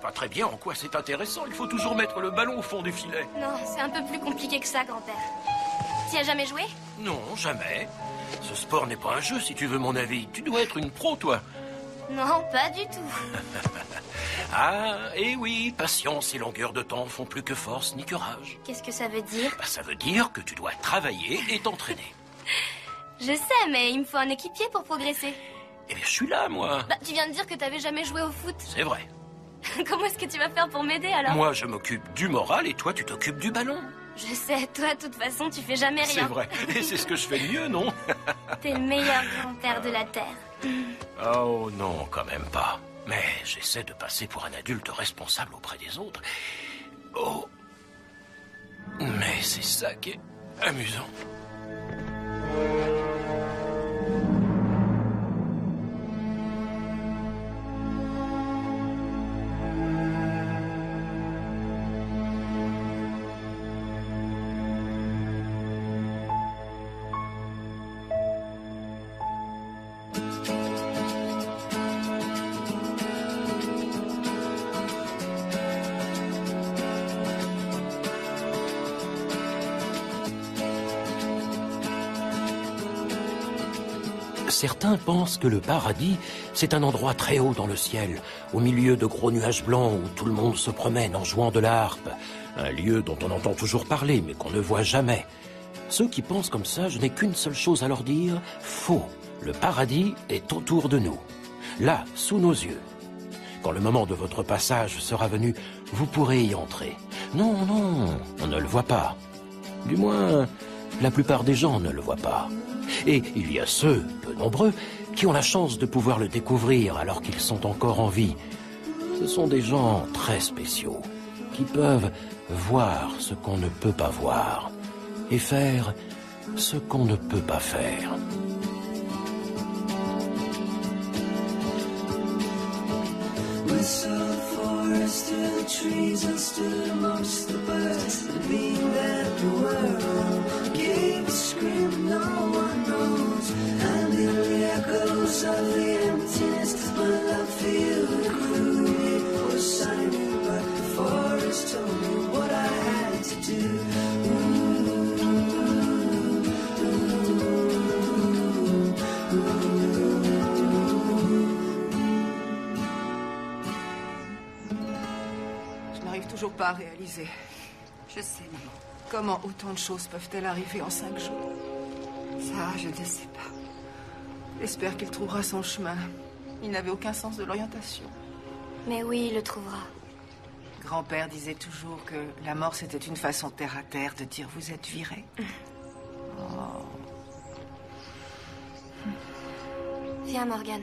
pas très bien en quoi c'est intéressant. Il faut toujours mettre le ballon au fond du filet. Non, c'est un peu plus compliqué que ça, grand-père. Tu as jamais joué? Non, jamais. Ce sport n'est pas un jeu, si tu veux mon avis. Tu dois être une pro, toi. Non, pas du tout. Ah, et oui, patience et longueur de temps font plus que force ni que rage. Qu'est-ce que ça veut dire? Bah, ça veut dire que tu dois travailler et t'entraîner. Je sais, mais il me faut un équipier pour progresser. Eh bien, je suis là, moi. Bah, tu viens de dire que t'avais jamais joué au foot. C'est vrai. Comment est-ce que tu vas faire pour m'aider, alors? Moi, je m'occupe du moral et toi, tu t'occupes du ballon. Je sais, toi, de toute façon, tu fais jamais rien. C'est vrai. Et c'est ce que je fais de mieux, non? T'es le meilleur grand-père de la Terre. Oh non, quand même pas. Mais j'essaie de passer pour un adulte responsable auprès des autres. Oh. Mais c'est ça qui est amusant. Certains pensent que le paradis, c'est un endroit très haut dans le ciel, au milieu de gros nuages blancs où tout le monde se promène en jouant de la harpe. Un lieu dont on entend toujours parler, mais qu'on ne voit jamais. Ceux qui pensent comme ça, je n'ai qu'une seule chose à leur dire, faux. Le paradis est autour de nous, là, sous nos yeux. Quand le moment de votre passage sera venu, vous pourrez y entrer. Non, non, on ne le voit pas. Du moins, la plupart des gens ne le voient pas. Et il y a ceux, peu nombreux, qui ont la chance de pouvoir le découvrir alors qu'ils sont encore en vie. Ce sont des gens très spéciaux, qui peuvent voir ce qu'on ne peut pas voir et faire ce qu'on ne peut pas faire. Still trees and stood amongst the birds and being that the world gave a scream no one knows, and in the echoes of the emptiness my love for you grew. It was silent but the forest told me what I had to do. Toujours pas réalisé. Je sais, maman. Comment autant de choses peuvent-elles arriver en 5 jours? Ça, je ne sais pas. J'espère qu'il trouvera son chemin. Il n'avait aucun sens de l'orientation. Mais oui, il le trouvera. Grand-père disait toujours que la mort, c'était une façon terre à terre de dire vous êtes viré. Oh. Viens, Morgane.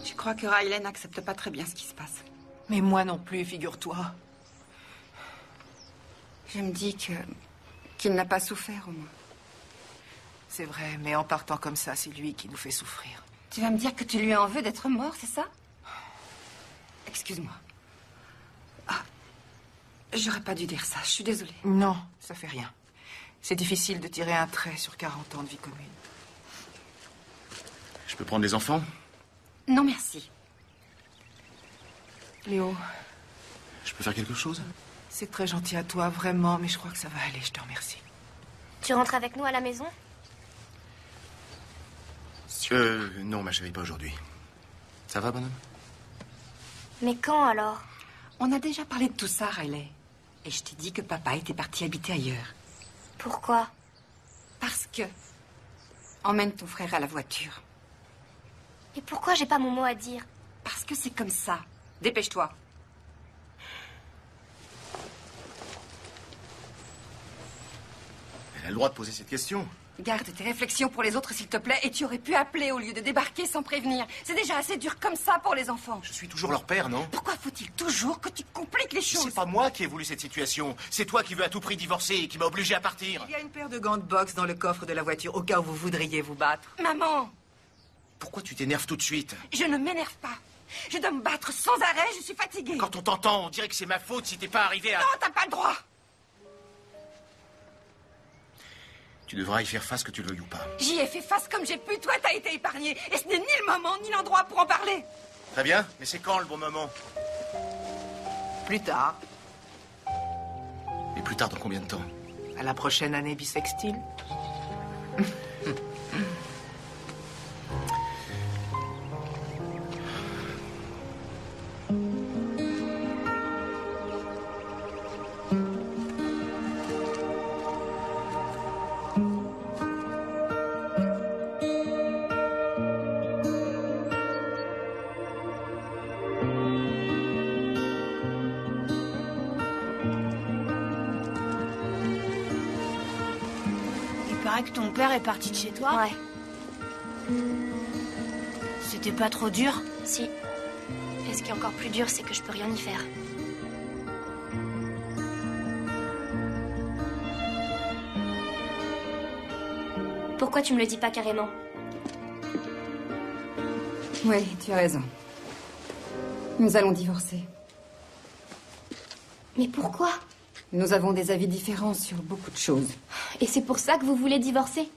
Je crois que Riley n'accepte pas très bien ce qui se passe. Mais moi non plus, figure-toi. Je me dis qu'il n'a pas souffert, au moins. C'est vrai, mais en partant comme ça, c'est lui qui nous fait souffrir. Tu vas me dire que tu lui en veux d'être mort, c'est ça? Excuse-moi. Ah, j'aurais pas dû dire ça, je suis désolée. Non, ça fait rien. C'est difficile de tirer un trait sur 40 ans de vie commune. Je peux prendre les enfants? Non, merci. Léo. Je peux faire quelque chose? C'est très gentil à toi, vraiment, mais je crois que ça va aller, je te remercie. Tu rentres avec nous à la maison? Non, ma chérie, pas aujourd'hui. Ça va, bonhomme? Mais quand, alors? On a déjà parlé de tout ça, Riley. Et je t'ai dit que papa était parti habiter ailleurs. Pourquoi? Parce que... Emmène ton frère à la voiture. Et pourquoi j'ai pas mon mot à dire? Parce que c'est comme ça. Dépêche-toi. Elle a le droit de poser cette question. Garde tes réflexions pour les autres, s'il te plaît, et tu aurais pu appeler au lieu de débarquer sans prévenir. C'est déjà assez dur comme ça pour les enfants. Je suis toujours leur père, non? Pourquoi faut-il toujours que tu compliques les choses? C'est pas moi qui ai voulu cette situation. C'est toi qui veux à tout prix divorcer et qui m'a obligé à partir. Il y a une paire de gants de boxe dans le coffre de la voiture, au cas où vous voudriez vous battre. Maman! Pourquoi tu t'énerves tout de suite? Je ne m'énerve pas. Je dois me battre sans arrêt, je suis fatiguée. Quand on t'entend, on dirait que c'est ma faute si t'es pas arrivé à... Non, t'as pas le droit. Tu devras y faire face que tu le veuilles ou pas. J'y ai fait face comme j'ai pu, toi t'as été épargné. Et ce n'est ni le moment ni l'endroit pour en parler. Très bien, mais c'est quand le bon moment? Plus tard, Et plus tard, dans combien de temps? à la prochaine année bissextile. Il paraît que ton père est parti de chez toi. Ouais, C'était pas trop dur. si. Et ce qui est encore plus dur, c'est que je peux rien y faire. Pourquoi tu me le dis pas carrément? Oui, tu as raison. Nous allons divorcer. Mais pourquoi? Nous avons des avis différents sur beaucoup de choses. Et c'est pour ça que vous voulez divorcer?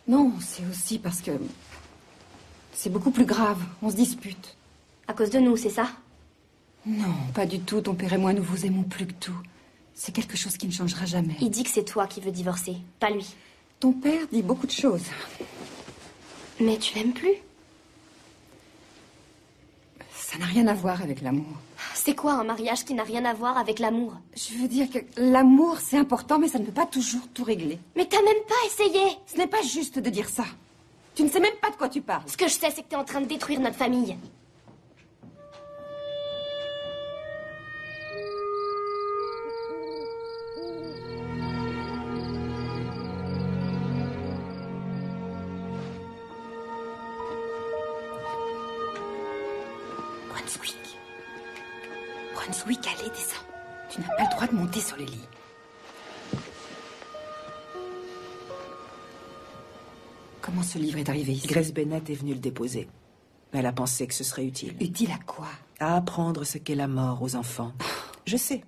Non, c'est aussi parce que... c'est beaucoup plus grave. On se dispute. À cause de nous, c'est ça? Non, pas du tout. Ton père et moi, nous vous aimons plus que tout. C'est quelque chose qui ne changera jamais. Il dit que c'est toi qui veux divorcer, pas lui. Ton père dit beaucoup de choses. Mais tu l'aimes plus? Ça n'a rien à voir avec l'amour. C'est quoi un mariage qui n'a rien à voir avec l'amour? Je veux dire que l'amour, c'est important, mais ça ne peut pas toujours tout régler. Mais t'as même pas essayé! Ce n'est pas juste de dire ça. Tu ne sais même pas de quoi tu parles. Ce que je sais, c'est que t'es en train de détruire notre famille. Brunswick. Brunswick, allez, descends. Tu n'as pas le droit de monter sur le lit. Comment ce livre est arrivé ici? Grace Bennett est venue le déposer. Elle a pensé que ce serait utile. Utile à quoi? À apprendre ce qu'est la mort aux enfants. Je sais.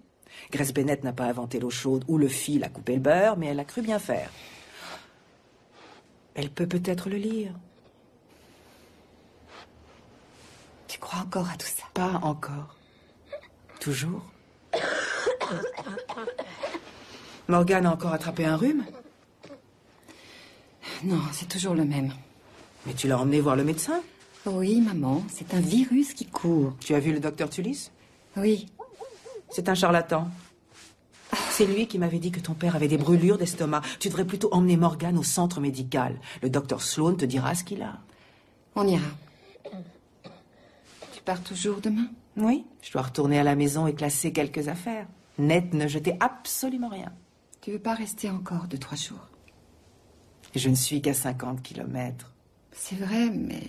Grace Bennett n'a pas inventé l'eau chaude ou le fil à couper le beurre, mais elle a cru bien faire. Elle peut peut-être le lire. Tu crois encore à tout ça? Pas encore. Toujours. Morgane a encore attrapé un rhume? Non, c'est toujours le même. Mais tu l'as emmené voir le médecin? Oui, maman, c'est un virus qui court. Tu as vu le docteur Tullis? Oui. C'est un charlatan. C'est lui qui m'avait dit que ton père avait des brûlures d'estomac. Tu devrais plutôt emmener Morgane au centre médical. Le docteur Sloan te dira ce qu'il a. On ira. Tu pars toujours demain? Oui, je dois retourner à la maison et classer quelques affaires. Ned ne jetait absolument rien. Tu veux pas rester encore 2-3 jours? Je ne suis qu'à 50 kilomètres. C'est vrai, mais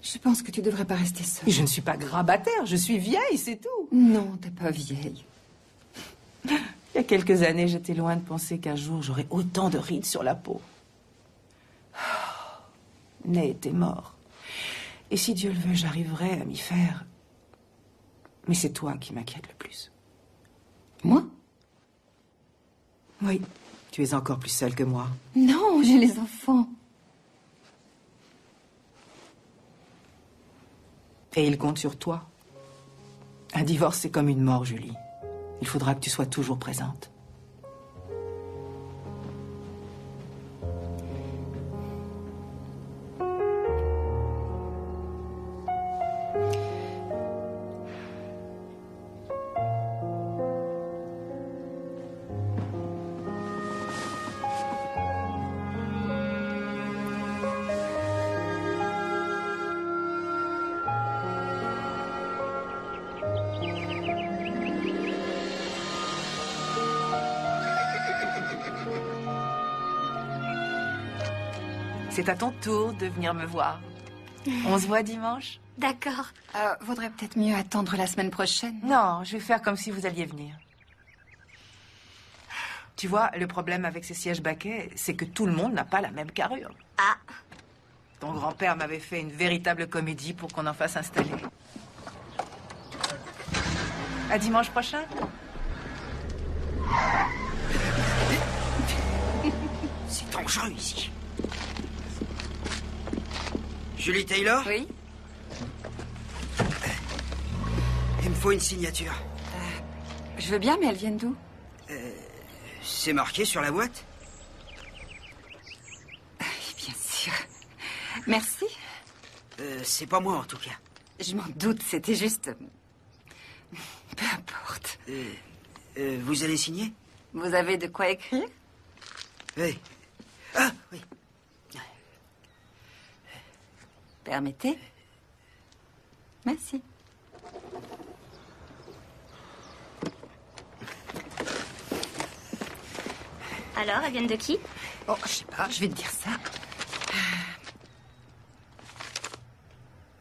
je pense que tu devrais pas rester seule. Je ne suis pas grabataire, je suis vieille, c'est tout. Non, t'es pas vieille. Il y a quelques années, j'étais loin de penser qu'un jour, j'aurais autant de rides sur la peau. Ned était mort. Et si Dieu le veut, j'arriverai à m'y faire. Mais c'est toi qui m'inquiète le plus. Moi? Oui, tu es encore plus seule que moi. Non, j'ai les enfants. Et il compte sur toi. Un divorce, c'est comme une mort, Julie. Il faudra que tu sois toujours présente. C'est à ton tour de venir me voir. On se voit dimanche? D'accord. Vaudrait peut-être mieux attendre la semaine prochaine. Non, je vais faire comme si vous alliez venir. Tu vois, le problème avec ces sièges baquets, c'est que tout le monde n'a pas la même carrure. Ah, Ton grand-père m'avait fait une véritable comédie pour qu'on en fasse installer. À dimanche prochain? C'est dangereux ici. Julie Taylor? Oui? faut une signature. Je veux bien, mais elles viennent d'où? C'est marqué sur la boîte? Bien sûr. Merci. C'est pas moi, en tout cas. Je m'en doute, c'était juste... Peu importe. Vous allez signer? Vous avez de quoi écrire? Oui. Ah, oui. Permettez? Merci. Alors, elles viennent de qui? Oh, je sais pas, je vais te dire ça.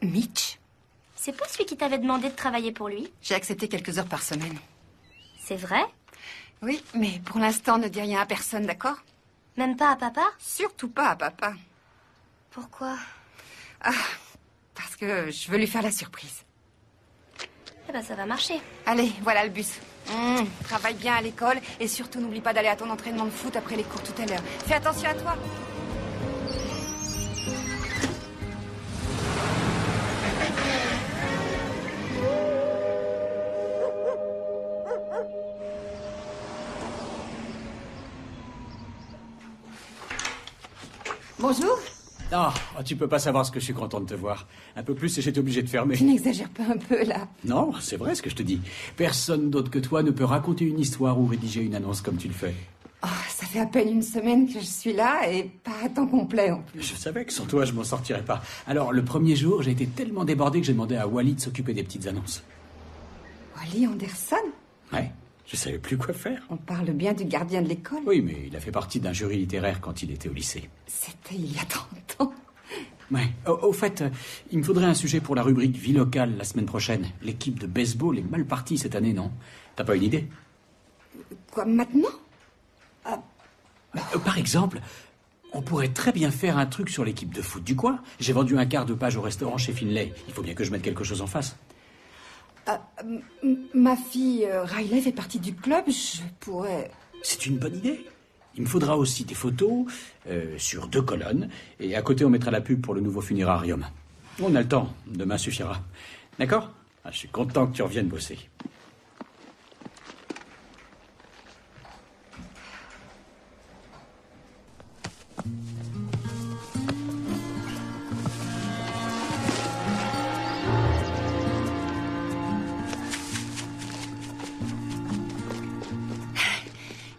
Mitch. C'est pas celui qui t'avait demandé de travailler pour lui? J'ai accepté quelques heures par semaine. C'est vrai? Oui, mais pour l'instant, ne dis rien à personne, d'accord? Même pas à papa? Surtout pas à papa. Pourquoi? Parce que je veux lui faire la surprise. Eh ben, ça va marcher. Allez, voilà le bus. Travaille bien à l'école et surtout n'oublie pas d'aller à ton entraînement de foot après les cours tout à l'heure. Fais attention à toi. Bonjour. Ah, tu peux pas savoir ce que je suis content de te voir. Un peu plus et j'étais obligé de fermer. Tu n'exagères pas un peu, là? Non, c'est vrai ce que je te dis. Personne d'autre que toi ne peut raconter une histoire ou rédiger une annonce comme tu le fais. Oh, ça fait à peine une semaine que je suis là et pas à temps complet en plus. Je savais que sans toi, je m'en sortirais pas. Alors, le premier jour, j'ai été tellement débordé que j'ai demandé à Wally de s'occuper des petites annonces. Wally Anderson? Ouais, je savais plus quoi faire. On parle bien du gardien de l'école? Oui, mais il a fait partie d'un jury littéraire quand il était au lycée. C'était il y a 30 ans. Ouais. Au fait, il me faudrait un sujet pour la rubrique vie locale la semaine prochaine. L'équipe de baseball est mal partie cette année, non? T'as pas une idée? Quoi, maintenant? Par exemple, on pourrait très bien faire un truc sur l'équipe de foot du coin. J'ai vendu un quart de page au restaurant chez Finlay. Il faut bien que je mette quelque chose en face. Ma fille Riley fait partie du club. Je pourrais... C'est une bonne idée. Il me faudra aussi des photos sur 2 colonnes. Et à côté, on mettra la pub pour le nouveau funérarium. On a le temps. Demain suffira. D'accord? Je suis content que tu reviennes bosser.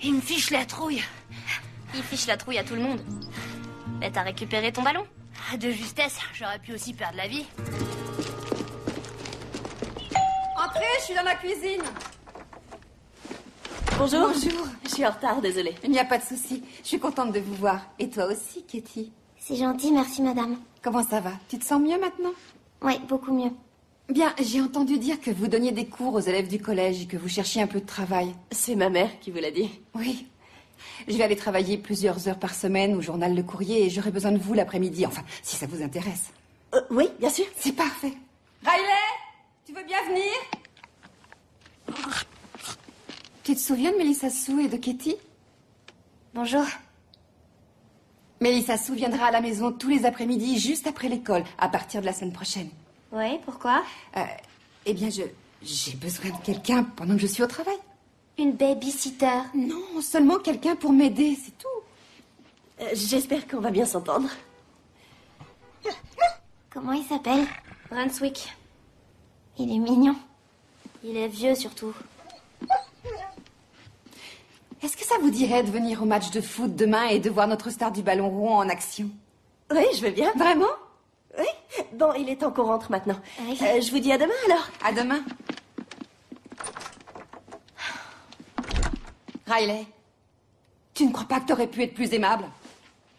Il me fiche la trouille. Il fiche la trouille à tout le monde. Mais t'as récupéré ton ballon? De justesse, j'aurais pu aussi perdre la vie. Entrez, je suis dans la cuisine. Bonjour. Bonjour. Je suis en retard, désolée. Il n'y a pas de souci. Je suis contente de vous voir. Et toi aussi, Katie. C'est gentil, merci madame. Comment ça va? Tu te sens mieux maintenant? Oui, beaucoup mieux. Bien, j'ai entendu dire que vous donniez des cours aux élèves du collège et que vous cherchiez un peu de travail. C'est ma mère qui vous l'a dit. Oui. Je vais aller travailler plusieurs heures par semaine au journal Le Courrier et j'aurai besoin de vous l'après-midi. Enfin, si ça vous intéresse. Oui, bien sûr. C'est parfait. Riley, tu veux bien venir? Tu te souviens de Mélissa Sue et de Katie? Bonjour. Mélissa Sue viendra à la maison tous les après-midi, juste après l'école, à partir de la semaine prochaine. Oui, pourquoi? Eh bien, j'ai besoin de quelqu'un pendant que je suis au travail. Une babysitter? Non, seulement quelqu'un pour m'aider, c'est tout. J'espère qu'on va bien s'entendre. Comment il s'appelle? Brunswick. Il est mignon. Il est vieux surtout. Est-ce que ça vous dirait de venir au match de foot demain et de voir notre star du ballon rond en action? Oui, je veux bien. Vraiment? Oui. Bon, il est temps qu'on rentre maintenant. Oui. Je vous dis à demain alors. À demain. Riley, tu ne crois pas que t'aurais pu être plus aimable?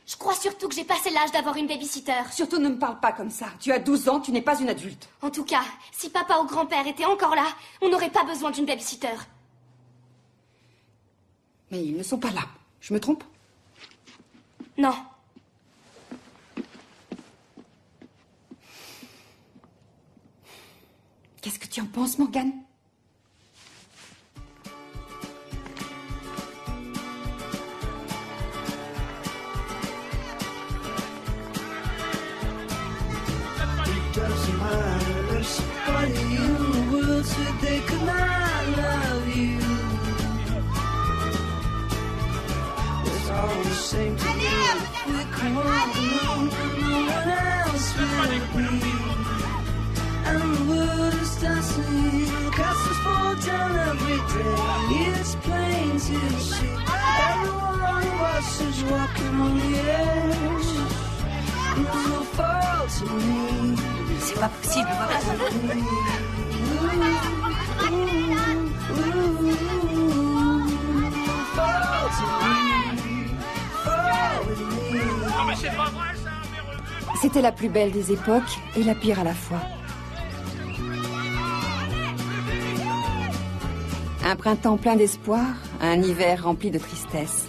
Je crois surtout que j'ai passé l'âge d'avoir une babysitter. Surtout ne me parle pas comme ça. Tu as 12 ans, tu n'es pas une adulte. En tout cas, si papa ou grand-père étaient encore là, on n'aurait pas besoin d'une babysitter. Mais ils ne sont pas là. Je me trompe? Non. Qu'est-ce que tu en penses, Morgane? Doesn't matter, there's somebody in the world today same to me. We come on alone, no one else will be. And the world is dancing, castles fall down every day. It's plain to see, everyone of us is walking on the edge. No fault to me. C'est pas possible, on va pas C'était la plus belle des époques et la pire à la fois. Un printemps plein d'espoir, un hiver rempli de tristesse.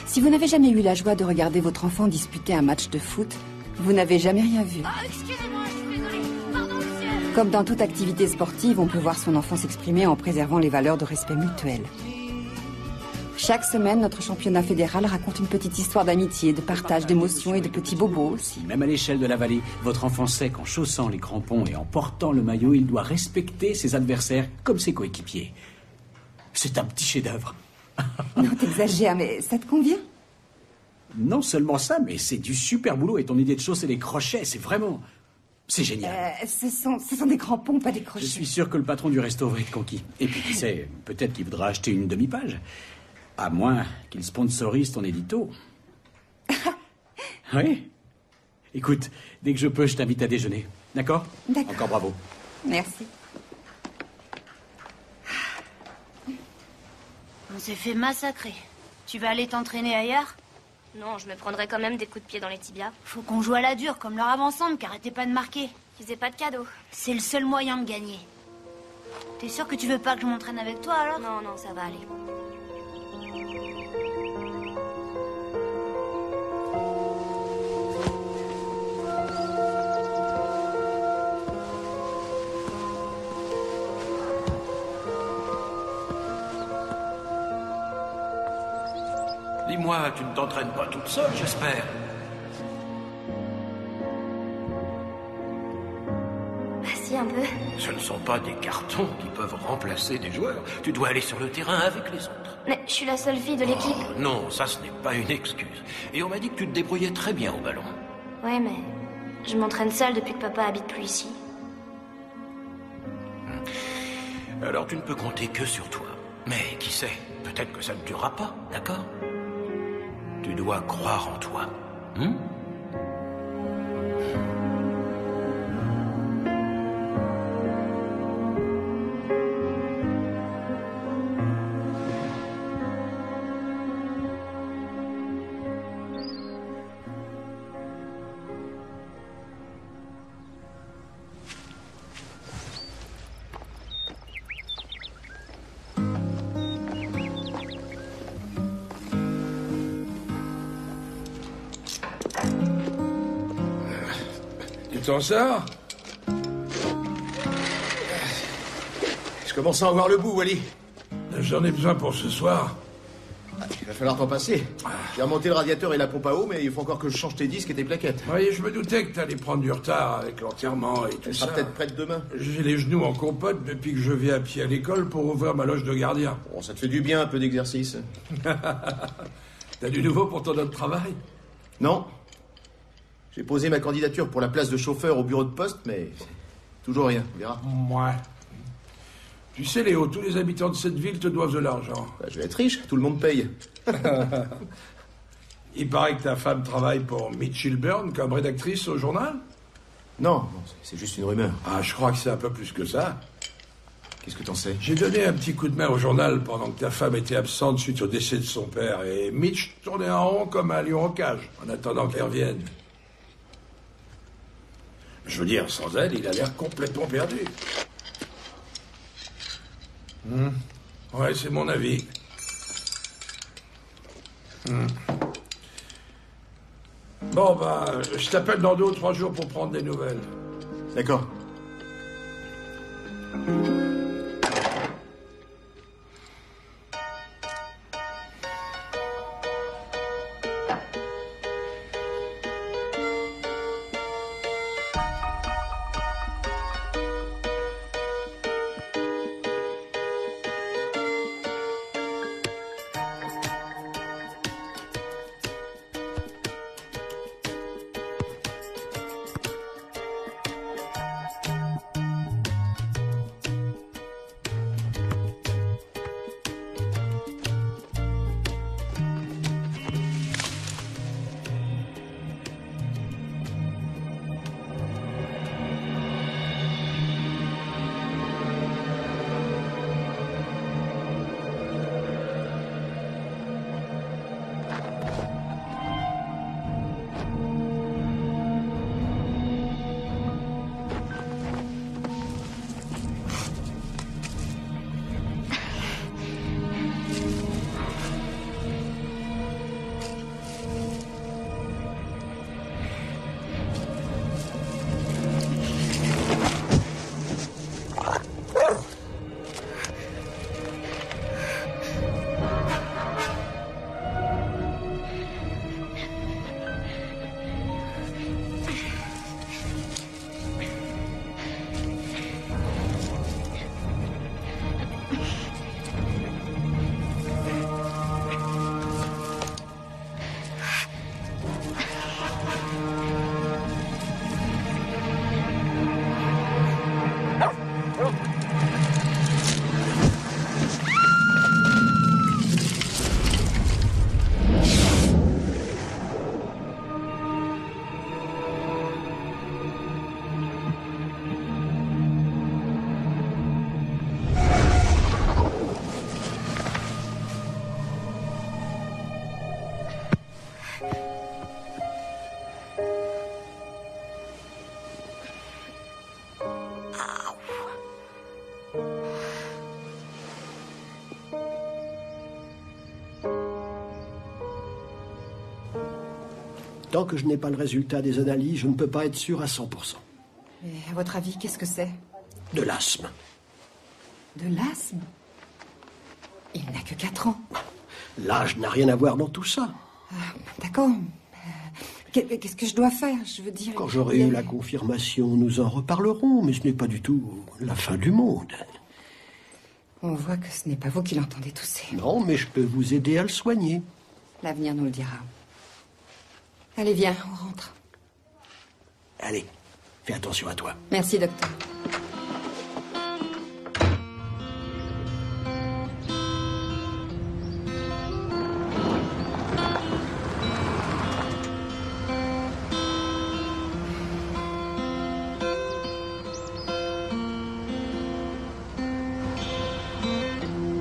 Si vous n'avez jamais eu la joie de regarder votre enfant disputer un match de foot, vous n'avez jamais rien vu. Oh, excusez-moi, je suis désolée. Pardon, monsieur. Comme dans toute activité sportive, on peut voir son enfant s'exprimer en préservant les valeurs de respect mutuel. Chaque semaine, notre championnat fédéral raconte une petite histoire d'amitié, de partage d'émotions et de petits bobos aussi. Même à l'échelle de la vallée, votre enfant sait qu'en chaussant les crampons et en portant le maillot, il doit respecter ses adversaires comme ses coéquipiers. C'est un petit chef-d'œuvre. Non, t'exagères, mais ça te convient? Non seulement ça, mais c'est du super boulot et ton idée de chausser les crochets, c'est vraiment... C'est génial. Ce sont des crampons, pas des crochets. Je suis sûr que le patron du resto va être conquis. Et puis, qui sait, peut-être qu'il voudra acheter une demi-page. À moins qu'il sponsorise ton édito. Oui. Écoute, dès que je peux, je t'invite à déjeuner. D'accord? D'accord. Encore bravo. Merci. On s'est fait massacrer. Tu vas aller t'entraîner ailleurs? Non, je me prendrais quand même des coups de pied dans les tibias. Faut qu'on joue à la dure, comme leur avant-centre, qu'arrêtez pas de marquer. Ils faisaient pas de cadeaux. C'est le seul moyen de gagner. T'es sûr que tu veux pas que je m'entraîne avec toi, alors? Non, non, ça va aller. Dis-moi, tu ne t'entraînes pas toute seule, j'espère. Bah si, un peu. Ce ne sont pas des cartons qui peuvent remplacer des joueurs. Tu dois aller sur le terrain avec les autres. Mais je suis la seule fille de l'équipe. Oh, non, ça ce n'est pas une excuse. Et on m'a dit que tu te débrouillais très bien au ballon. Ouais, mais je m'entraîne seule depuis que papa habite plus ici. Alors tu ne peux compter que sur toi. Mais qui sait, peut-être que ça ne durera pas, d'accord? Tu dois croire en toi. Tu t'en sors? Je commence à en voir le bout, Wally. J'en ai besoin pour ce soir. Il va falloir t'en passer. J'ai remonté le radiateur et la pompe à eau, mais il faut encore que je change tes disques et tes plaquettes. Oui, je me doutais que t'allais prendre du retard avec l'enterrement et tout Elle ça. sera peut-être prête demain. J'ai les genoux en compote depuis que je vais à pied à l'école pour ouvrir ma loge de gardien. Bon, ça te fait du bien, un peu d'exercice. T'as du nouveau pour ton autre travail? Non. J'ai posé ma candidature pour la place de chauffeur au bureau de poste, mais toujours rien, on verra. Ouais. Tu sais, Léo, tous les habitants de cette ville te doivent de l'argent. Bah, je vais être riche, tout le monde paye. Il paraît que ta femme travaille pour Mitchell Byrne comme rédactrice au journal? Non, c'est juste une rumeur. Ah, je crois que c'est un peu plus que ça. Qu'est-ce que t'en sais? J'ai donné un petit coup de main au journal pendant que ta femme était absente suite au décès de son père, et Mitch tournait en rond comme un lion en cage, en attendant qu'elle revienne. Je veux dire, sans elle, il a l'air complètement perdu. Ouais, c'est mon avis. Bon, bah, je t'appelle dans 2 ou 3 jours pour prendre des nouvelles. D'accord. Tant que je n'ai pas le résultat des analyses, je ne peux pas être sûr à 100%. Et à votre avis, qu'est-ce que c'est? De l'asthme. De l'asthme? Il n'a que 4 ans. L'âge n'a rien à voir dans tout ça. D'accord. Qu'est-ce que je dois faire? Je veux dire... Quand j'aurai eu la confirmation, nous en reparlerons, mais ce n'est pas du tout la fin du monde. On voit que ce n'est pas vous qui l'entendez tousser. Non, mais je peux vous aider à le soigner. L'avenir nous le dira. Allez, viens, on rentre. Allez, fais attention à toi. Merci, docteur.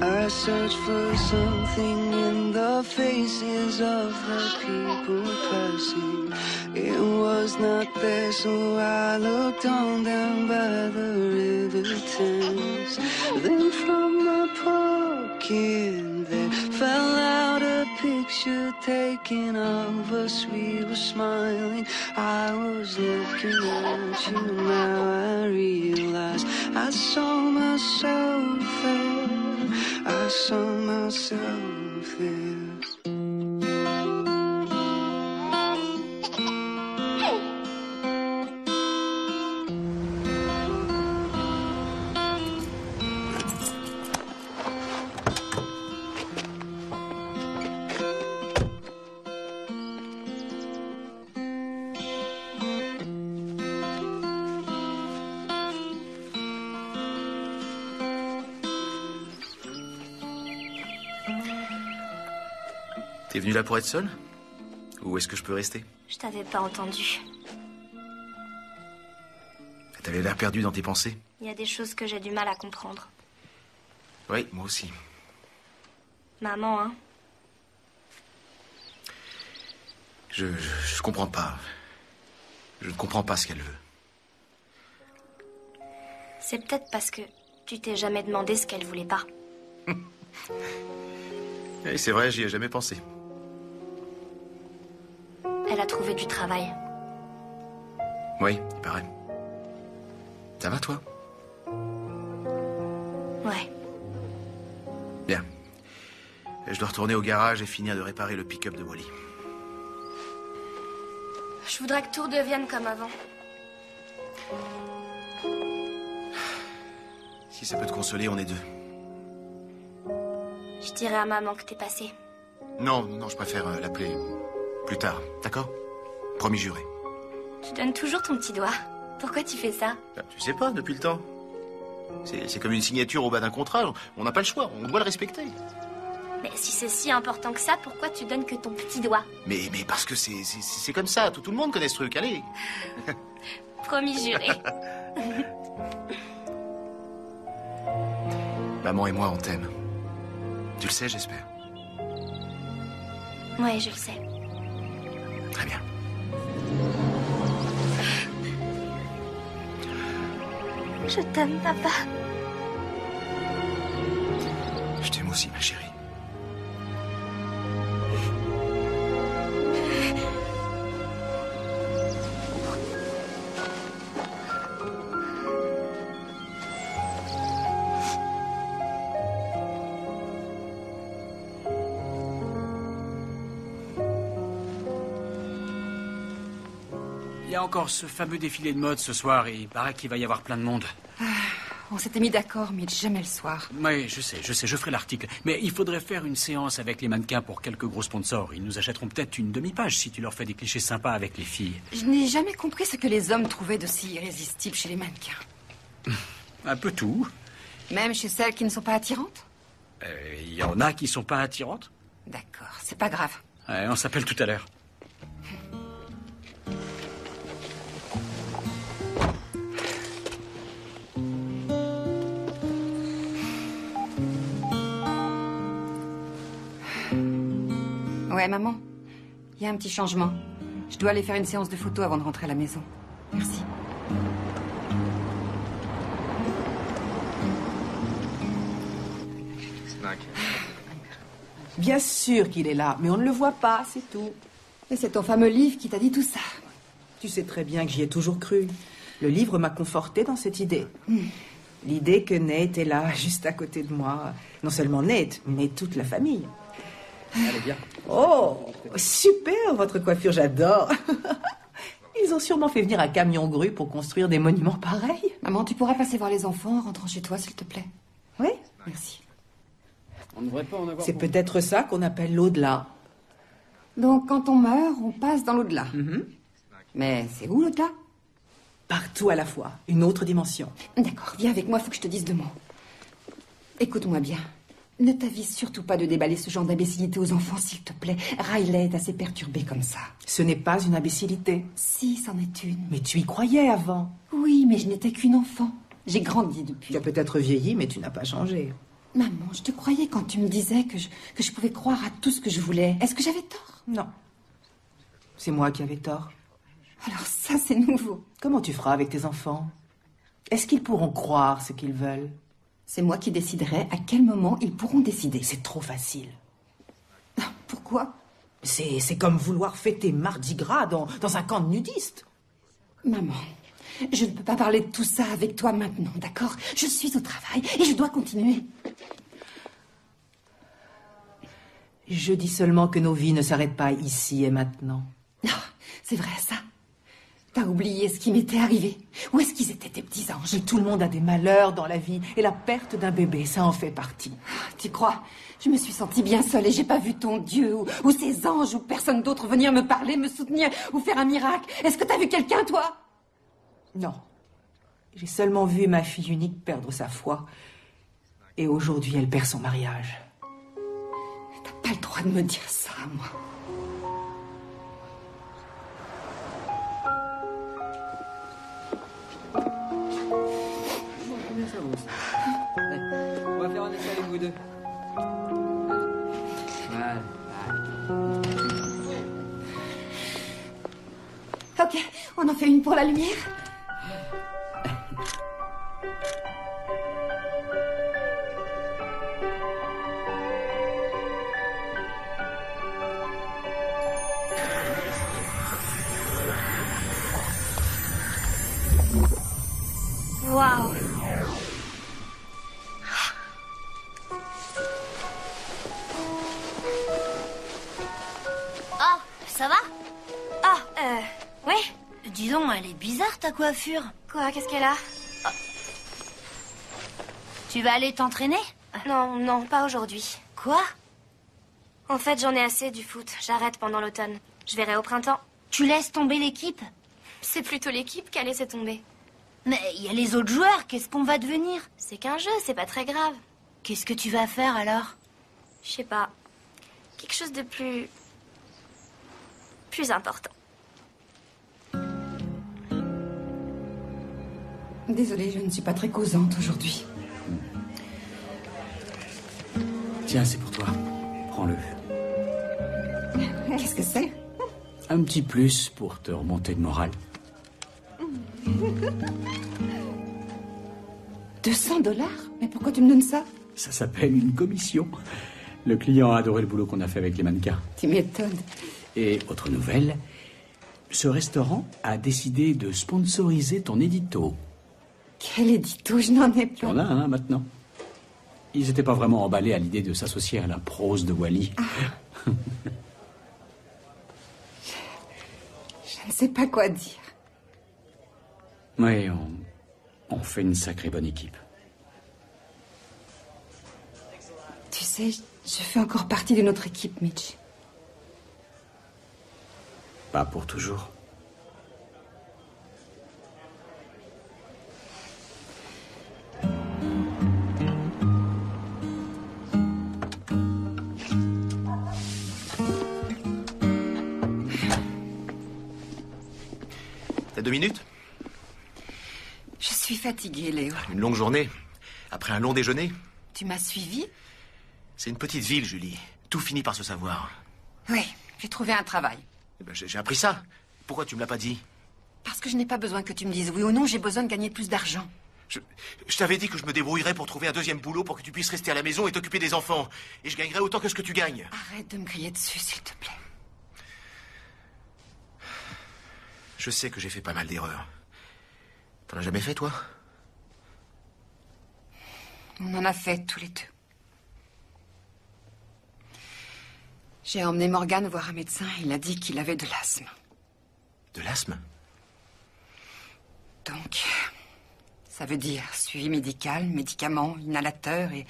I search for something in the faces of the people passing. It was not there, so I looked on down by the river Thames. Then from my pocket there fell out a picture taken of us. We were smiling, I was looking at you. Now I realize I saw myself there. I saw myself there. T'es venu là pour être seul? Ou est-ce que je peux rester? Je t'avais pas entendu. T'avais l'air perdu dans tes pensées. Il y a des choses que j'ai du mal à comprendre. Oui, moi aussi. Maman, hein? Je comprends pas. Je ne comprends pas ce qu'elle veut. C'est peut-être parce que tu t'es jamais demandé ce qu'elle voulait pas. Oui, c'est vrai, j'y ai jamais pensé. Elle a trouvé du travail. Oui, il paraît. Ça va, toi? Ouais. Bien. Je dois retourner au garage et finir de réparer le pick-up de Wally. Je voudrais que tout redevienne comme avant. Si ça peut te consoler, on est deux. Je dirai à maman que t'es passé. Non, non, je préfère l'appeler plus tard, d'accord? Promis juré. Tu donnes toujours ton petit doigt. Pourquoi tu fais ça? Tu sais pas, depuis le temps. C'est comme une signature au bas d'un contrat. On n'a pas le choix, on doit le respecter. Mais si c'est si important que ça, pourquoi tu donnes que ton petit doigt? Mais parce que c'est comme ça, tout le monde connaît ce truc, allez. Promis juré. Maman et moi, on t'aime. Tu le sais, j'espère. Ouais, je le sais. Très bien. Je t'aime, papa. Je t'aime aussi, ma chérie. Il y a encore ce fameux défilé de mode ce soir et il paraît qu'il va y avoir plein de monde. On s'était mis d'accord, mais jamais le soir. Oui, je sais, je ferai l'article. Mais il faudrait faire une séance avec les mannequins pour quelques gros sponsors. Ils nous achèteront peut-être une demi-page si tu leur fais des clichés sympas avec les filles. Je n'ai jamais compris ce que les hommes trouvaient de si irrésistible chez les mannequins. Un peu tout. Même chez celles qui ne sont pas attirantes? Il y en a qui sont pas attirantes. D'accord, c'est pas grave. Ouais, on s'appelle tout à l'heure. Ouais, maman, il y a un petit changement. Je dois aller faire une séance de photos avant de rentrer à la maison. Merci. Bien sûr qu'il est là, mais on ne le voit pas, c'est tout. Et c'est ton fameux livre qui t'a dit tout ça. Tu sais très bien que j'y ai toujours cru. Le livre m'a conforté dans cette idée. L'idée que Nate est là, juste à côté de moi. Non seulement Nate, mais toute la famille. Allez, bien. Oh, super, votre coiffure, j'adore. Ils ont sûrement fait venir un camion grue pour construire des monuments pareils. Maman, tu pourrais passer voir les enfants en rentrant chez toi, s'il te plaît? Oui. Merci. On ne devrait pas en avoir. C'est peut-être ça qu'on appelle l'au-delà. Donc, quand on meurt, on passe dans l'au-delà. Mais c'est où l'au-delà? Partout à la fois. Une autre dimension. D'accord, viens avec moi, faut que je te dise 2 mots. Écoute-moi bien. Ne t'avise surtout pas de déballer ce genre d'imbécilité aux enfants, s'il te plaît. Riley est assez perturbé comme ça. Ce n'est pas une imbécilité. Si, c'en est une. Mais tu y croyais avant. Oui, mais je n'étais qu'une enfant. J'ai grandi depuis. Tu as peut-être vieilli, mais tu n'as pas changé. Maman, je te croyais quand tu me disais que je pouvais croire à tout ce que je voulais. Est-ce que j'avais tort? Non. C'est moi qui avais tort. Alors ça, c'est nouveau. Comment tu feras avec tes enfants? Est-ce qu'ils pourront croire ce qu'ils veulent? C'est moi qui déciderai à quel moment ils pourront décider. C'est trop facile. Pourquoi? C'est comme vouloir fêter Mardi Gras dans un camp de nudistes. Maman, je ne peux pas parler de tout ça avec toi maintenant, d'accord? Je suis au travail et je dois continuer. Je dis seulement que nos vies ne s'arrêtent pas ici et maintenant. C'est vrai, ça? T'as oublié ce qui m'était arrivé? Où est-ce qu'ils étaient, tes petits anges? Mais tout le monde a des malheurs dans la vie, et la perte d'un bébé, ça en fait partie. Tu crois? Je me suis sentie bien seule et j'ai pas vu ton Dieu ou ces anges ou personne d'autre venir me parler, me soutenir ou faire un miracle. Est-ce que t'as vu quelqu'un, toi? Non. J'ai seulement vu ma fille unique perdre sa foi. Et aujourd'hui, elle perd son mariage. T'as pas le droit de me dire ça, moi. Combien ça vaut, ça? On va faire un essai avec vous deux. Voilà. Ok, on en fait une pour la lumière. Waouh. Oh, ça va? Ah, oui. Dis donc, elle est bizarre ta coiffure. Quoi, qu'est-ce qu'elle a? Tu vas aller t'entraîner? Non, non, pas aujourd'hui. Quoi? En fait, j'en ai assez du foot. J'arrête pendant l'automne. Je verrai au printemps. Tu laisses tomber l'équipe? C'est plutôt l'équipe qui a laissé tomber. Mais il y a les autres joueurs, qu'est-ce qu'on va devenir? C'est qu'un jeu, c'est pas très grave. Qu'est-ce que tu vas faire alors? Je sais pas. Quelque chose de plus important. Désolée, je ne suis pas très causante aujourd'hui. Tiens, c'est pour toi. Prends-le. Qu'est-ce que c'est? Un petit plus pour te remonter le moral. $200? Mais pourquoi tu me donnes ça? Ça s'appelle une commission. Le client a adoré le boulot qu'on a fait avec les mannequins. Tu m'étonnes. Et autre nouvelle, ce restaurant a décidé de sponsoriser ton édito. Quel édito? Je n'en ai plus. Il y en a un maintenant. Ils n'étaient pas vraiment emballés à l'idée de s'associer à la prose de Wally. Je ne sais pas quoi dire. Oui, on fait une sacrée bonne équipe. Tu sais, je fais encore partie de notre équipe, Mitch. Pas pour toujours. T'as 2 minutes? Je suis fatiguée, Léo. Une longue journée. Après un long déjeuner. Tu m'as suivi? C'est une petite ville, Julie. Tout finit par se savoir. Oui, j'ai trouvé un travail. Eh ben, j'ai appris ça. Pourquoi tu me l'as pas dit? Parce que je n'ai pas besoin que tu me dises oui ou non, j'ai besoin de gagner plus d'argent. Je t'avais dit que je me débrouillerais pour trouver un deuxième boulot pour que tu puisses rester à la maison et t'occuper des enfants. Et je gagnerais autant que ce que tu gagnes. Arrête de me crier dessus, s'il te plaît. Je sais que j'ai fait pas mal d'erreurs. T'en as jamais fait, toi? On en a fait tous les deux. J'ai emmené Morgan voir un médecin. Il a dit qu'il avait de l'asthme. De l'asthme? Donc, ça veut dire suivi médical, médicaments, inhalateur et...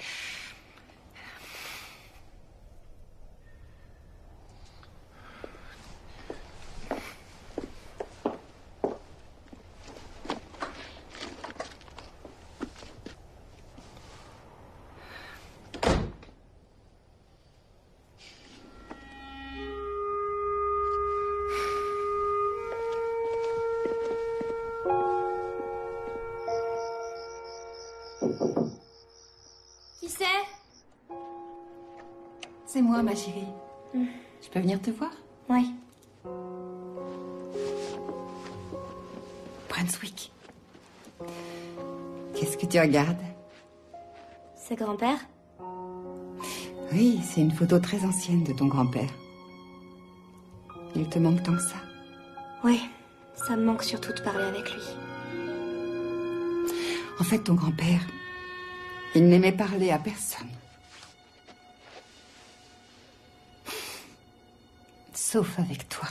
Qui c'est? C'est moi, ma chérie. Je peux venir te voir? Oui. Brunswick. Qu'est-ce que tu regardes? C'est grand-père? Oui, c'est une photo très ancienne de ton grand-père. Il te manque tant que ça? Oui, ça me manque surtout de parler avec lui. En fait, ton grand-père, il n'aimait parler à personne. Sauf avec toi.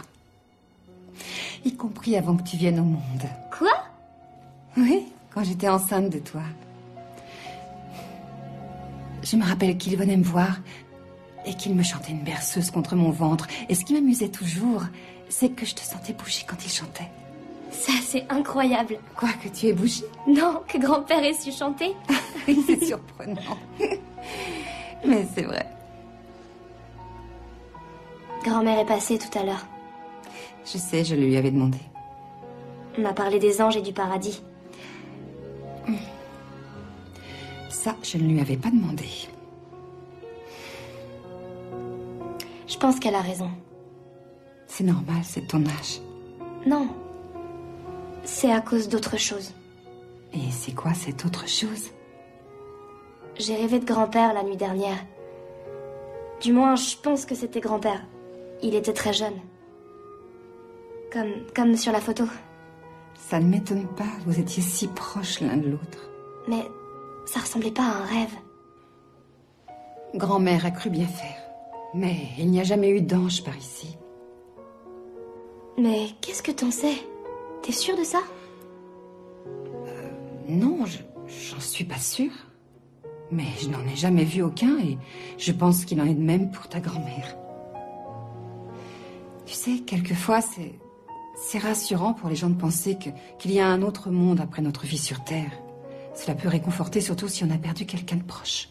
Y compris avant que tu viennes au monde. Quoi? Oui, quand j'étais enceinte de toi. Je me rappelle qu'il venait me voir et qu'il me chantait une berceuse contre mon ventre. Et ce qui m'amusait toujours, c'est que je te sentais bouger quand il chantait. Ça, c'est incroyable. Quoi, que tu aies bougé? Non, que grand-père ait su chanter. Oui, c'est surprenant. Mais c'est vrai. Grand-mère est passée tout à l'heure. Je sais, je lui avais demandé. On a parlé des anges et du paradis. Ça, je ne lui avais pas demandé. Je pense qu'elle a raison. C'est normal, c'est ton âge. Non. C'est à cause d'autre chose. Et c'est quoi cette autre chose? J'ai rêvé de grand-père la nuit dernière. Du moins, je pense que c'était grand-père. Il était très jeune. Comme sur la photo. Ça ne m'étonne pas, vous étiez si proches l'un de l'autre. Mais ça ressemblait pas à un rêve. Grand-mère a cru bien faire. Mais il n'y a jamais eu d'ange par ici. Mais qu'est-ce que t'en sais? T'es sûre de ça? Non, j'en suis pas sûre. Mais je n'en ai jamais vu aucun et je pense qu'il en est de même pour ta grand-mère. Tu sais, quelquefois, c'est rassurant pour les gens de penser qu'il y a un autre monde après notre vie sur Terre. Cela peut réconforter, surtout si on a perdu quelqu'un de proche.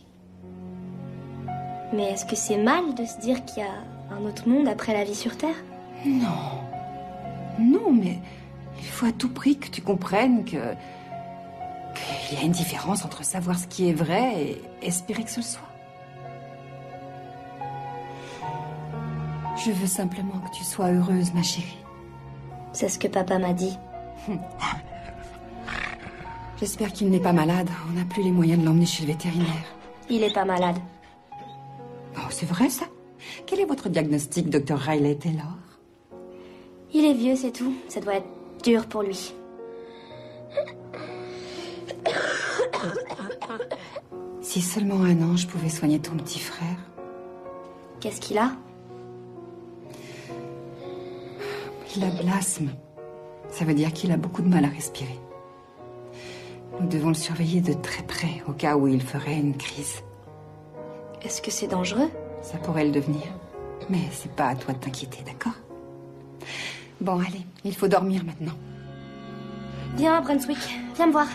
Mais est-ce que c'est mal de se dire qu'il y a un autre monde après la vie sur Terre? Non. Non, mais il faut à tout prix que tu comprennes qu'il y a une différence entre savoir ce qui est vrai et espérer que ce le soit. Je veux simplement que tu sois heureuse, ma chérie. C'est ce que papa m'a dit. J'espère qu'il n'est pas malade. On n'a plus les moyens de l'emmener chez le vétérinaire. Il est pas malade. Oh, c'est vrai, ça? Quel est votre diagnostic, Dr. Riley Taylor? Il est vieux, c'est tout. Ça doit être dur pour lui. Si seulement un ange pouvait soigner ton petit frère. Qu'est-ce qu'il a? Il a de l'asthme. Ça veut dire qu'il a beaucoup de mal à respirer. Nous devons le surveiller de très près, au cas où il ferait une crise. Est-ce que c'est dangereux? Ça pourrait le devenir. Mais c'est pas à toi de t'inquiéter, d'accord? Bon, allez, il faut dormir maintenant. Viens, Brunswick. Viens me voir.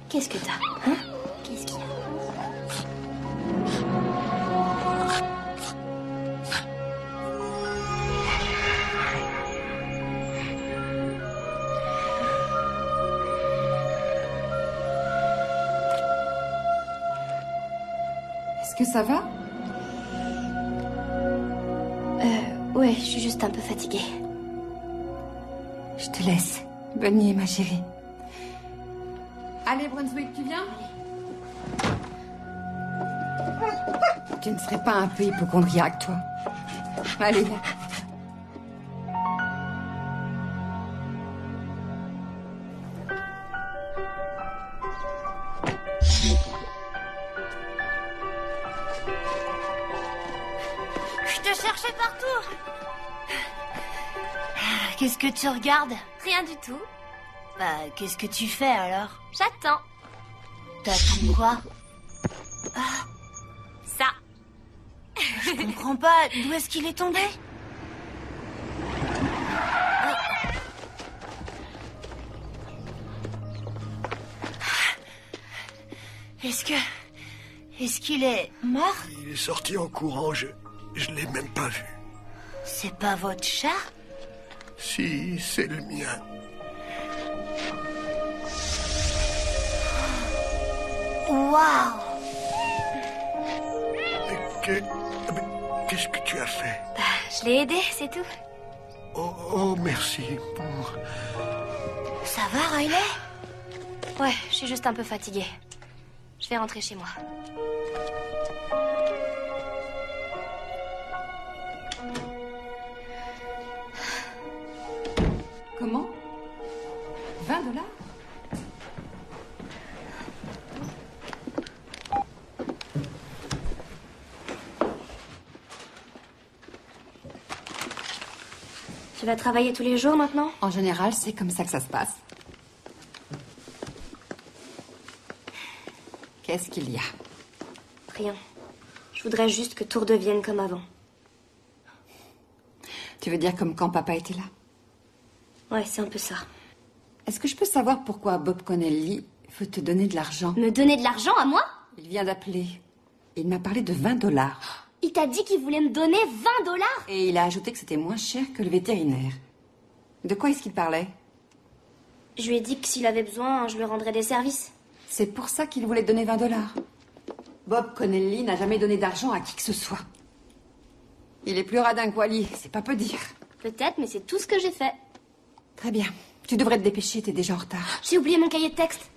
Qu'est-ce que t'as? Hein? Qu'est-ce qu'il y a? Est-ce que ça va? Ouais, je suis juste un peu fatiguée. Je te laisse. Bonne nuit, ma chérie. Allez, Brunswick, tu viens? Tu ne serais pas un peu hypochondriaque, toi? Allez, viens. Je te cherchais partout. Qu'est-ce que tu regardes? Rien du tout. Bah, qu'est-ce que tu fais alors? J'attends. T'attends quoi? Ça. Je comprends pas. D'où est-ce qu'il est tombé? Est-ce qu'il est mort? Il est sorti en courant, je l'ai même pas vu. C'est pas votre chat? Si, c'est le mien. Waouh! Qu'est-ce que tu as fait? Je l'ai aidé, c'est tout. Oh, merci pour... Ça va, Riley? Ouais, je suis juste un peu fatiguée. Je vais rentrer chez moi. Comment? 20$? Tu vas travailler tous les jours maintenant? En général, c'est comme ça que ça se passe. Qu'est-ce qu'il y a? Rien. Je voudrais juste que tout redevienne comme avant. Tu veux dire comme quand papa était là? Ouais, c'est un peu ça. Est-ce que je peux savoir pourquoi Bob Connelly veut te donner de l'argent? Me donner de l'argent à moi? Il vient d'appeler. Il m'a parlé de 20$. Il t'a dit qu'il voulait me donner 20$? Et il a ajouté que c'était moins cher que le vétérinaire. De quoi est-ce qu'il parlait? Je lui ai dit que s'il avait besoin, je lui rendrais des services. C'est pour ça qu'il voulait donner 20$. Bob Connelly n'a jamais donné d'argent à qui que ce soit. Il est plus radin que Wally, c'est pas peu dire. Peut-être, mais c'est tout ce que j'ai fait. Très bien. Tu devrais te dépêcher, t'es déjà en retard. J'ai oublié mon cahier de texte.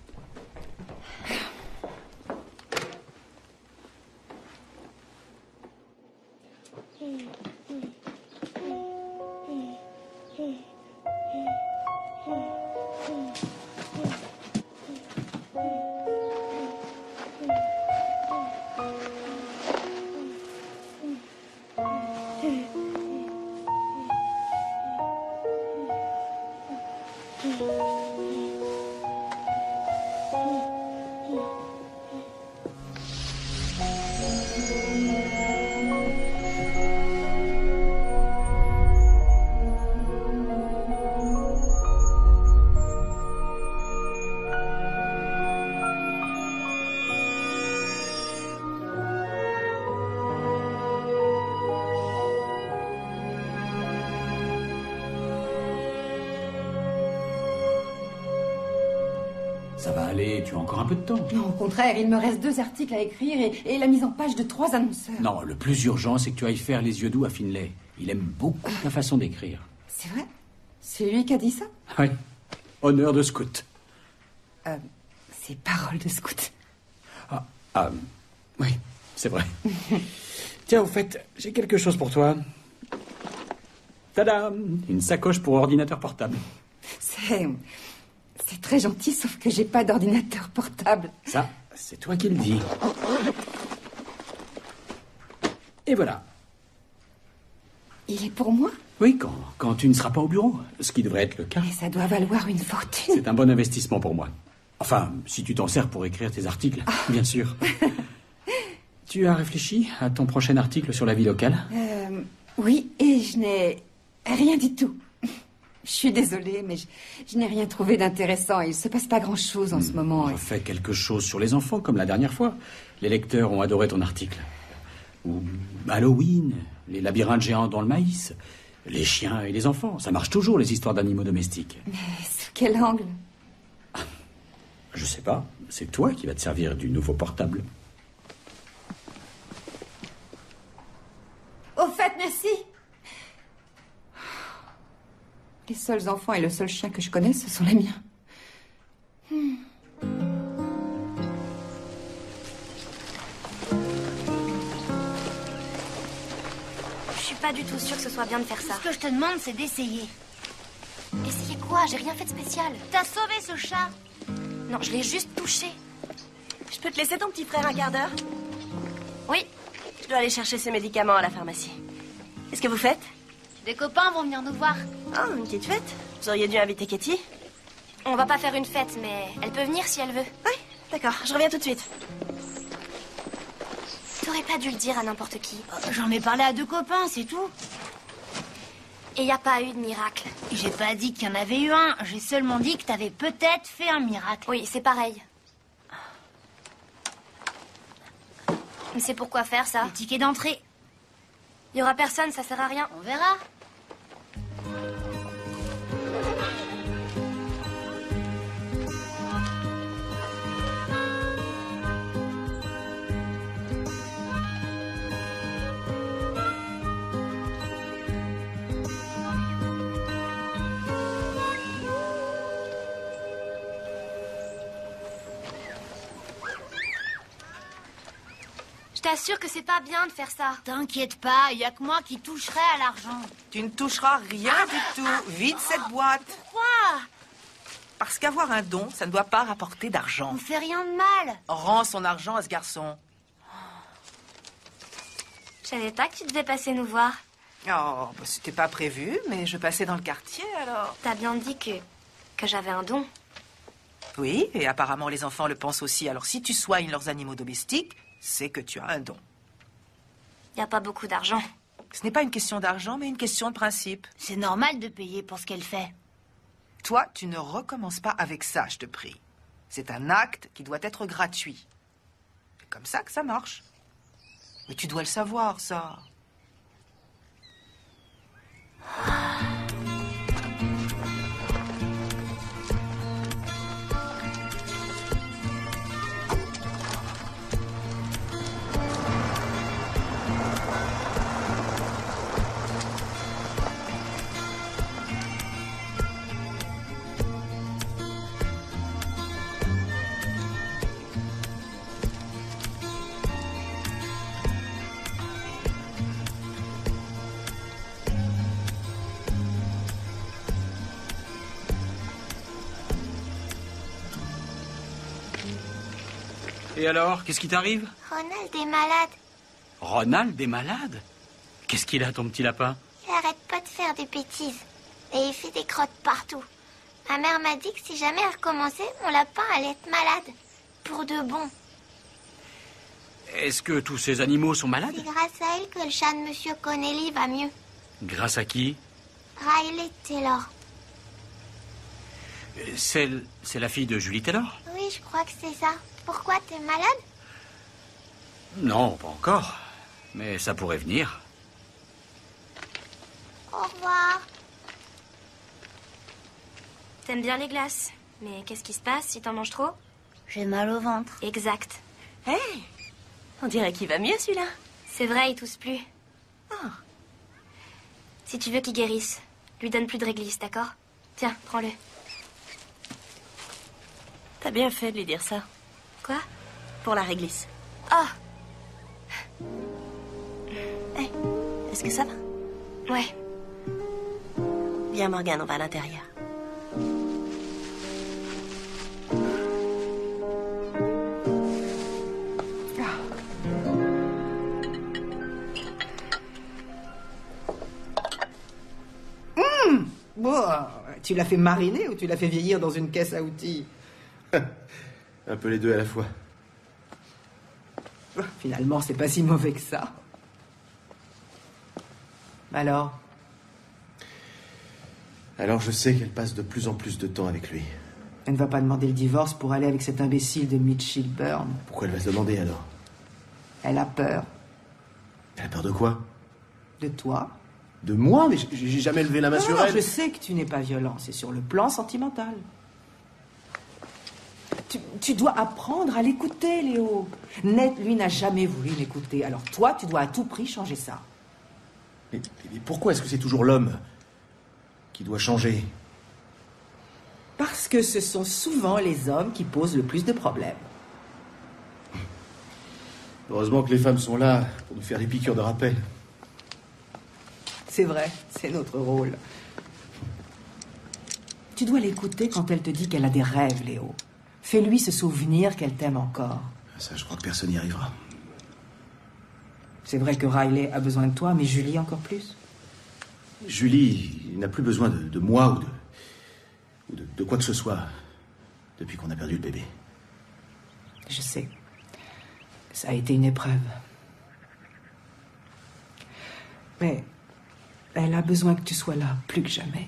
Ça va aller, tu as encore un peu de temps. Non, au contraire, il me reste 2 articles à écrire et la mise en page de 3 annonceurs. Non, le plus urgent, c'est que tu ailles faire les yeux doux à Finlay. Il aime beaucoup ta façon d'écrire. C'est vrai? C'est lui qui a dit ça? Oui. Honneur de scout. C'est parole de scout. Oui, c'est vrai. Tiens, au fait, j'ai quelque chose pour toi. Tadam! Une sacoche pour ordinateur portable. C'est très gentil, sauf que j'ai pas d'ordinateur portable. Ça, c'est toi qui le dis. Et voilà. Il est pour moi? Oui, quand tu ne seras pas au bureau, ce qui devrait être le cas. Mais ça doit valoir une fortune. C'est un bon investissement pour moi. Enfin, si tu t'en sers pour écrire tes articles, bien sûr. Tu as réfléchi à ton prochain article sur la vie locale? Oui, et je n'ai rien du tout. Je suis désolée, mais je n'ai rien trouvé d'intéressant. Il ne se passe pas grand-chose en ce moment. Refais quelque chose sur les enfants, comme la dernière fois. Les lecteurs ont adoré ton article. Ou Halloween, les labyrinthes géants dans le maïs, les chiens et les enfants. Ça marche toujours, les histoires d'animaux domestiques. Mais sous quel angle? Je sais pas. C'est toi qui vas te servir du nouveau portable. Au fait, merci. Les seuls enfants et le seul chien que je connais, ce sont les miens. Je suis pas du tout sûre que ce soit bien de faire ça. Ce que je te demande, c'est d'essayer. Essayer quoi? J'ai rien fait de spécial. T'as sauvé ce chat. Non, je l'ai juste touché. Je peux te laisser ton petit frère un quart d'heure? Oui. Je dois aller chercher ses médicaments à la pharmacie. Qu'est-ce que vous faites? Des copains vont venir nous voir. Oh, une petite fête. Vous auriez dû inviter Katie. On va pas faire une fête, mais elle peut venir si elle veut. Oui, d'accord, je reviens tout de suite. T'aurais pas dû le dire à n'importe qui. J'en ai parlé à 2 copains, c'est tout. Et y a pas eu de miracle. J'ai pas dit qu'il y en avait eu un. J'ai seulement dit que t'avais peut-être fait un miracle. Oui, c'est pareil. Mais c'est pourquoi faire ça? Les tickets d'entrée. Y aura personne, ça sert à rien. On verra. Je t'assure que c'est pas bien de faire ça. T'inquiète pas, y a que moi qui toucherai à l'argent. Tu ne toucheras rien du tout. Vide cette boîte. Pourquoi? Parce qu'avoir un don, ça ne doit pas rapporter d'argent. On fait rien de mal. Rends son argent à ce garçon. Je savais pas que tu devais passer nous voir. Oh, bah, c'était pas prévu, mais je passais dans le quartier alors. T'as bien dit que j'avais un don. Oui, et apparemment les enfants le pensent aussi. Alors si tu soignes leurs animaux domestiques, c'est que tu as un don. Y a pas beaucoup d'argent. Ce n'est pas une question d'argent, mais une question de principe. C'est normal de payer pour ce qu'elle fait. Toi, tu ne recommences pas avec ça, je te prie. C'est un acte qui doit être gratuit. C'est comme ça que ça marche. Mais tu dois le savoir, ça. Et alors, qu'est-ce qui t'arrive? Ronald est malade. Ronald est malade? Qu'est-ce qu'il a, ton petit lapin? Il arrête pas de faire des bêtises. Et il fait des crottes partout. Ma mère m'a dit que si jamais elle recommençait, mon lapin allait être malade. Pour de bon. Est-ce que tous ces animaux sont malades? C'est grâce à elle que le chat de Monsieur Connelly va mieux. Grâce à qui? Riley Taylor. C'est la fille de Julie Taylor? Oui, je crois que c'est ça. Pourquoi, t'es malade? Non, pas encore. Mais ça pourrait venir. Au revoir. T'aimes bien les glaces. Mais qu'est-ce qui se passe si t'en manges trop? J'ai mal au ventre. Exact. Hé, on dirait qu'il va mieux, celui-là. C'est vrai, il tousse plus. Ah. Si tu veux qu'il guérisse, lui donne plus de réglisse, d'accord? Tiens, prends-le. T'as bien fait de lui dire ça. Quoi? Pour la réglisse. Ah! Hé, est-ce que ça va? Ouais. Viens, Morgane, on va à l'intérieur. Tu l'as fait mariner ou tu l'as fait vieillir dans une caisse à outils? Un peu les deux à la fois. Finalement, c'est pas si mauvais que ça. Alors? Alors je sais qu'elle passe de plus en plus de temps avec lui. Elle ne va pas demander le divorce pour aller avec cet imbécile de Mitchell Byrne. Pourquoi elle va se demander alors? Elle a peur. Elle a peur de quoi? De toi. De moi? Mais j'ai jamais levé la main sur elle. Je sais que tu n'es pas violent, c'est sur le plan sentimental. Tu dois apprendre à l'écouter, Léo. Ned, lui, n'a jamais voulu m'écouter. Alors toi, tu dois à tout prix changer ça. Mais pourquoi est-ce que c'est toujours l'homme qui doit changer? Parce que ce sont souvent les hommes qui posent le plus de problèmes. Heureusement que les femmes sont là pour nous faire des piqûres de rappel. C'est vrai, c'est notre rôle. Tu dois l'écouter quand elle te dit qu'elle a des rêves, Léo. Fais-lui se souvenir qu'elle t'aime encore. Ça, je crois que personne n'y arrivera. C'est vrai que Riley a besoin de toi, mais Julie encore plus. Julie n'a plus besoin de moi ou de quoi que ce soit depuis qu'on a perdu le bébé. Je sais. Ça a été une épreuve. Mais elle a besoin que tu sois là, plus que jamais.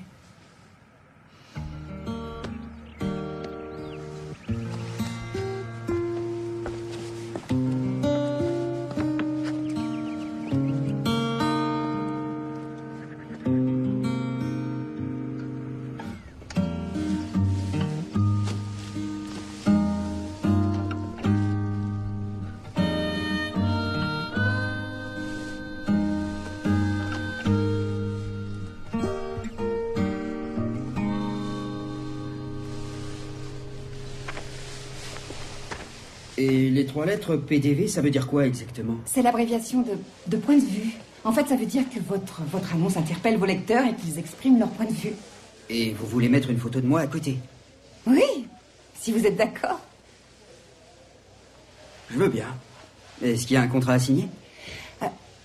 Et les 3 lettres PDV, ça veut dire quoi exactement? C'est l'abréviation de point de vue. En fait, ça veut dire que votre annonce interpelle vos lecteurs et qu'ils expriment leur point de vue. Et vous voulez mettre une photo de moi à côté? Oui, si vous êtes d'accord. Je veux bien. Est-ce qu'il y a un contrat à signer?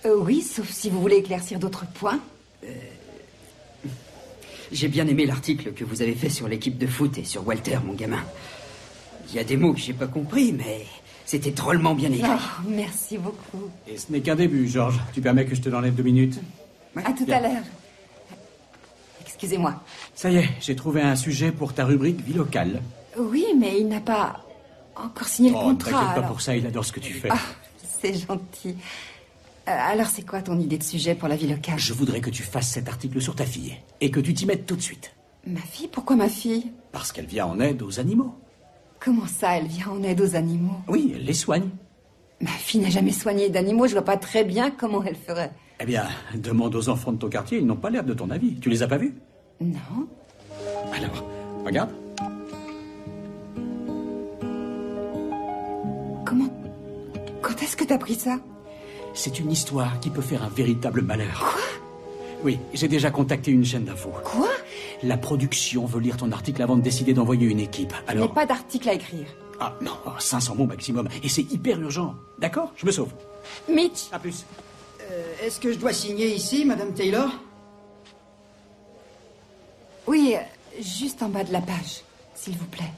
Oui, sauf si vous voulez éclaircir d'autres points. J'ai bien aimé l'article que vous avez fait sur l'équipe de foot et sur Walter, mon gamin. Il y a des mots que j'ai pas compris, mais c'était drôlement bien écrit. Oh, merci beaucoup. Et ce n'est qu'un début, Georges. Tu permets que je te l'enlève 2 minutes? À tout à l'heure. Excusez-moi. Ça y est, j'ai trouvé un sujet pour ta rubrique Vie locale. Oui, mais il n'a pas encore signé le Ne contrat. t'inquiète pas alors... pour ça, il adore ce que tu fais. Ah, c'est gentil. Alors, c'est quoi ton idée de sujet pour la vie locale? Je voudrais que tu fasses cet article sur ta fille et que tu t'y mettes tout de suite. Ma fille? Pourquoi ma fille? Parce qu'elle vient en aide aux animaux. Comment ça, elle vient en aide aux animaux? Oui, elle les soigne. Ma fille n'a jamais soigné d'animaux, je vois pas très bien comment elle ferait. Eh bien, demande aux enfants de ton quartier, ils n'ont pas l'air de ton avis. Tu les as pas vus? Non. Alors, regarde. Comment... Quand est-ce que t'as pris ça? C'est une histoire qui peut faire un véritable malheur. Quoi? Oui, j'ai déjà contacté une chaîne d'infos. Quoi? La production veut lire ton article avant de décider d'envoyer une équipe. Il n'y a pas d'article à écrire. Ah non, 500 mots maximum. Et c'est hyper urgent. D'accord? Je me sauve. Mitch. À plus. Est-ce que je dois signer ici, Madame Taylor? Oui, juste en bas de la page, s'il vous plaît.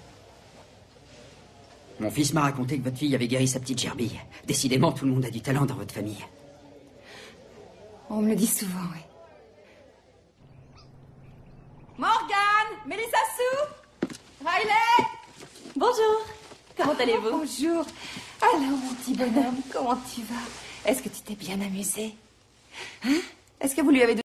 Mon fils m'a raconté que votre fille avait guéri sa petite gerbille. Décidément, tout le monde a du talent dans votre famille. On me le dit souvent, oui. Morgane! Mélissa Sue! Riley! Bonjour. Comment allez-vous? Bonjour. Alors, mon petit bonhomme, comment tu vas? Est-ce que tu t'es bien amusé? Hein? Est-ce que vous lui avez